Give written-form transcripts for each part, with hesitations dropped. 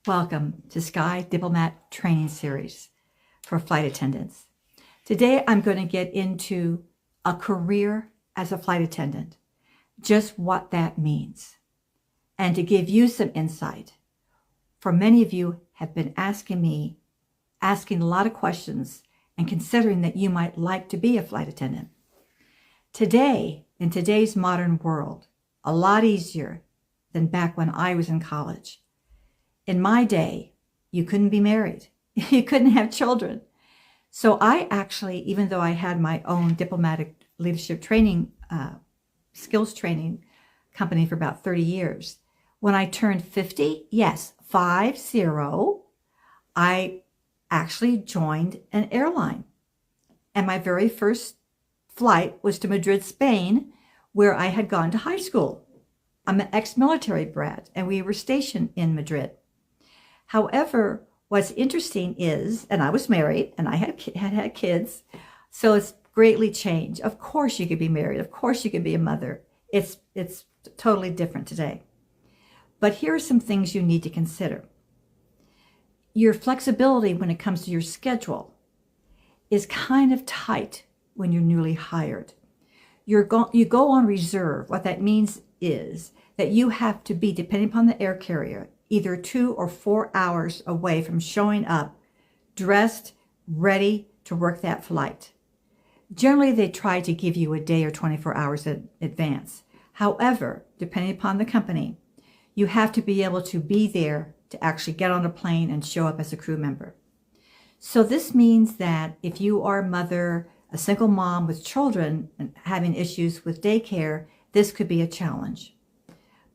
Welcome to Sky Diplomat Training Series for flight attendants. Today I'm going to get into a career as a flight attendant, just what that means, and to give you some insight. For many of you have been asking a lot of questions and considering that you might like to be a flight attendant. Today, in today's modern world, a lot easier than back when I was in college. In my day, you couldn't be married. You couldn't have children. So I actually, even though I had my own diplomatic leadership training, skills training company for about 30 years, when I turned 50, yes, 50, I actually joined an airline. And my very first flight was to Madrid, Spain, where I had gone to high school. I'm an ex-military brat, and we were stationed in Madrid. However, what's interesting is, and I was married, and I had kids, so it's greatly changed. Of course you could be married. Of course you could be a mother. It's totally different today. But here are some things you need to consider. Your flexibility when it comes to your schedule is kind of tight when you're newly hired. You go on reserve. What that means is that you have to be, depending upon the air carrier, either 2 or 4 hours away from showing up, dressed, ready to work that flight. Generally, they try to give you a day or 24 hours in advance. However, depending upon the company, you have to be able to be there to actually get on a plane and show up as a crew member. So this means that if you are a mother, a single mom with children and having issues with daycare, this could be a challenge.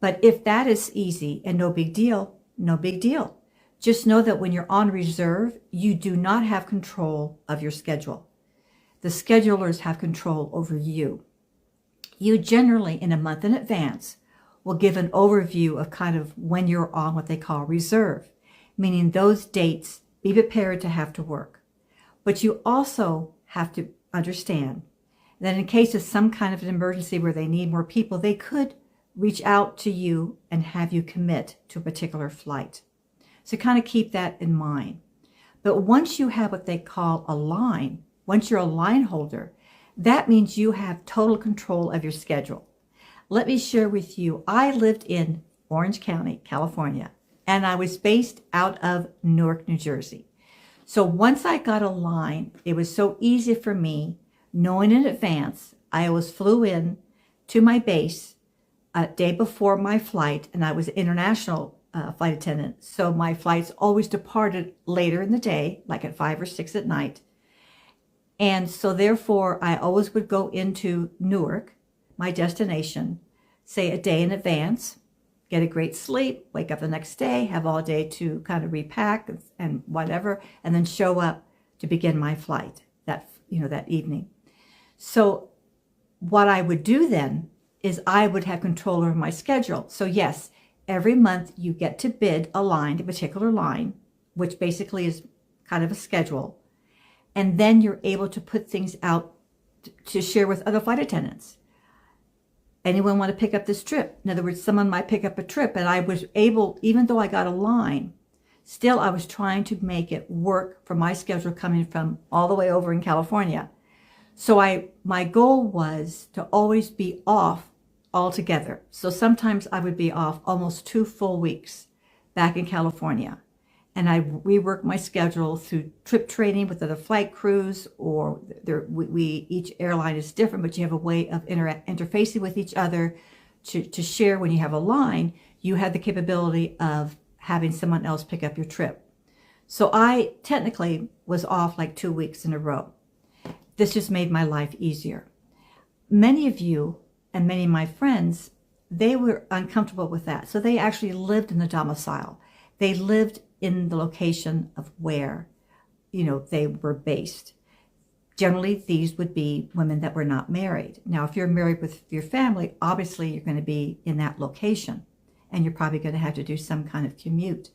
But if that is easy and no big deal, no big deal. Just know that when you're on reserve, you do not have control of your schedule. The schedulers have control over you. You generally, in a month in advance, will give an overview of kind of when you're on what they call reserve, meaning those dates, be prepared to have to work. But you also have to understand that in case of some kind of an emergency where they need more people, they could reach out to you and have you commit to a particular flight. So kind of keep that in mind. But once you have what they call a line, once you're a line holder, that means you have total control of your schedule. Let me share with you, I lived in Orange County, California, and I was based out of Newark, New Jersey. So once I got a line, it was so easy for me, knowing in advance. I always flew in to my base a day before my flight, and I was an international flight attendant. So my flights always departed later in the day, like at 5 or 6 at night. And so therefore, I always would go into Newark, my destination, say a day in advance, get a great sleep, wake up the next day, have all day to kind of repack and whatever, and then show up to begin my flight that evening. So what I would do then is I would have control over my schedule. So yes, every month you get to bid a line, a particular line, which basically is kind of a schedule. And then you're able to put things out to share with other flight attendants. Anyone want to pick up this trip? In other words, someone might pick up a trip, and I was able, even though I got a line, still I was trying to make it work for my schedule coming from all the way over in California. So my goal was to always be off altogether. So sometimes I would be off almost 2 full weeks back in California. And I reworked my schedule through trip training with other flight crews, or each airline is different, but you have a way of interfacing with each other to share. When you have a line, you have the capability of having someone else pick up your trip. So I technically was off like 2 weeks in a row. This just made my life easier. Many of you and many of my friends, they were uncomfortable with that. So they actually lived in the domicile. They lived in the location of where, they were based. Generally, these would be women that were not married. Now, if you're married with your family, obviously you're going to be in that location, and you're probably going to have to do some kind of commute.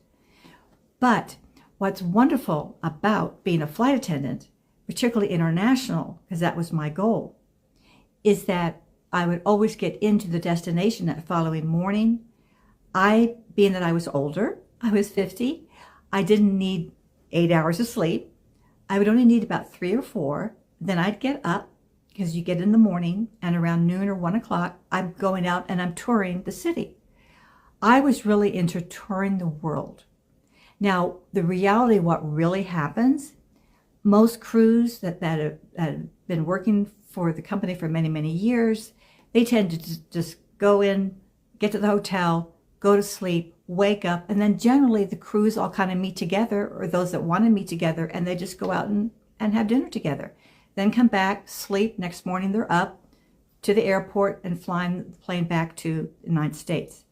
But what's wonderful about being a flight attendant, particularly international, because that was my goal, is that I would always get into the destination that following morning. Being that I was older, I was 50, I didn't need 8 hours of sleep. I would only need about 3 or 4. Then I'd get up, because you get in the morning, and around noon or 1 o'clock, I'm going out and I'm touring the city. I was really into touring the world. Now, the reality of what really happens, most crews that have been working for the company for many, many years, they tend to just go in, get to the hotel, go to sleep, wake up, and then generally the crews all kind of meet together, or those that want to meet together, and they just go out and have dinner together. Then come back, sleep, next morning they're up to the airport and flying the plane back to the United States.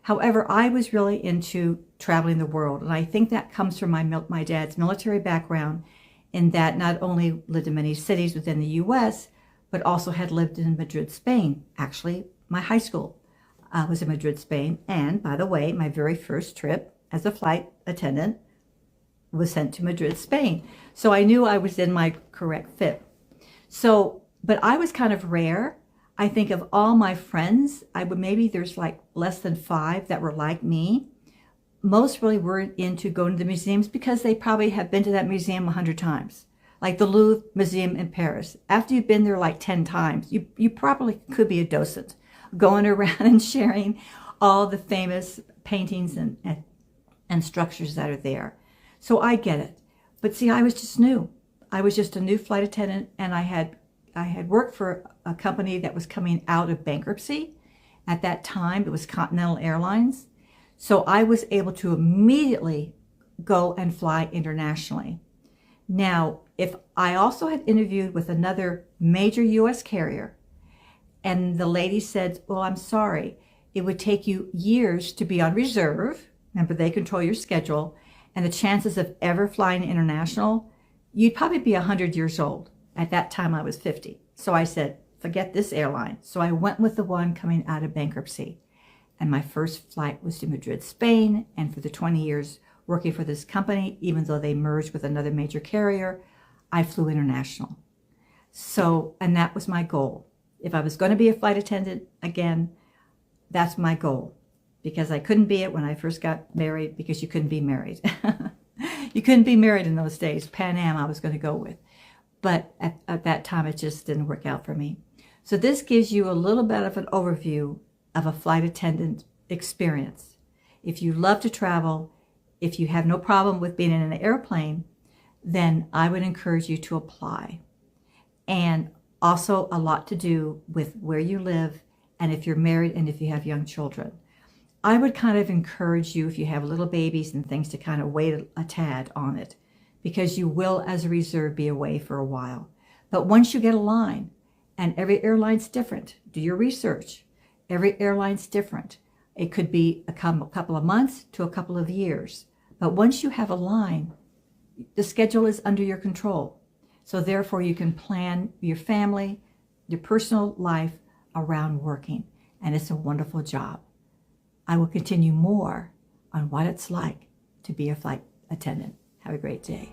However, I was really into traveling the world, and I think that comes from my dad's military background, in that not only lived in many cities within the U.S., but also had lived in Madrid, Spain. Actually, my high school was in Madrid, Spain, and by the way, my very first trip as a flight attendant was sent to Madrid, Spain. So I knew I was in my correct fit. So, but I was kind of rare. I think of all my friends, maybe there's like less than 5 that were like me. Most really weren't into going to the museums because they probably have been to that museum 100 times. Like the Louvre Museum in Paris. After you've been there like 10 times, you probably could be a docent, going around and sharing all the famous paintings and structures that are there. So I get it. But see, I was just new. I was just a new flight attendant, and I had worked for a company that was coming out of bankruptcy. At that time, it was Continental Airlines. So I was able to immediately go and fly internationally. Now, if I also had interviewed with another major U.S. carrier, and the lady said, well, I'm sorry, it would take you years to be on reserve. Remember, they control your schedule, and the chances of ever flying international, you'd probably be 100 years old. At that time, I was 50. So I said, forget this airline. So I went with the one coming out of bankruptcy. And my first flight was to Madrid, Spain. And for the 20 years working for this company, even though they merged with another major carrier, I flew international. So, and that was my goal. If I was going to be a flight attendant again, that's my goal. Because I couldn't be it when I first got married, because you couldn't be married. You couldn't be married in those days. Pan Am I was going to go with. But at that time, it just didn't work out for me. So this gives you a little bit of an overview of a flight attendant experience. If you love to travel, if you have no problem with being in an airplane, then I would encourage you to apply. And also a lot to do with where you live, and if you're married, and if you have young children. I would kind of encourage you, if you have little babies and things, to kind of wait a tad on it, because you will, as a reserve, be away for a while. But once you get a line, and every airline's different, do your research. Every airline's different. It could be a couple of months to a couple of years. But once you have a line, the schedule is under your control. So therefore, you can plan your family, your personal life around working. And it's a wonderful job. I will continue more on what it's like to be a flight attendant. Have a great day.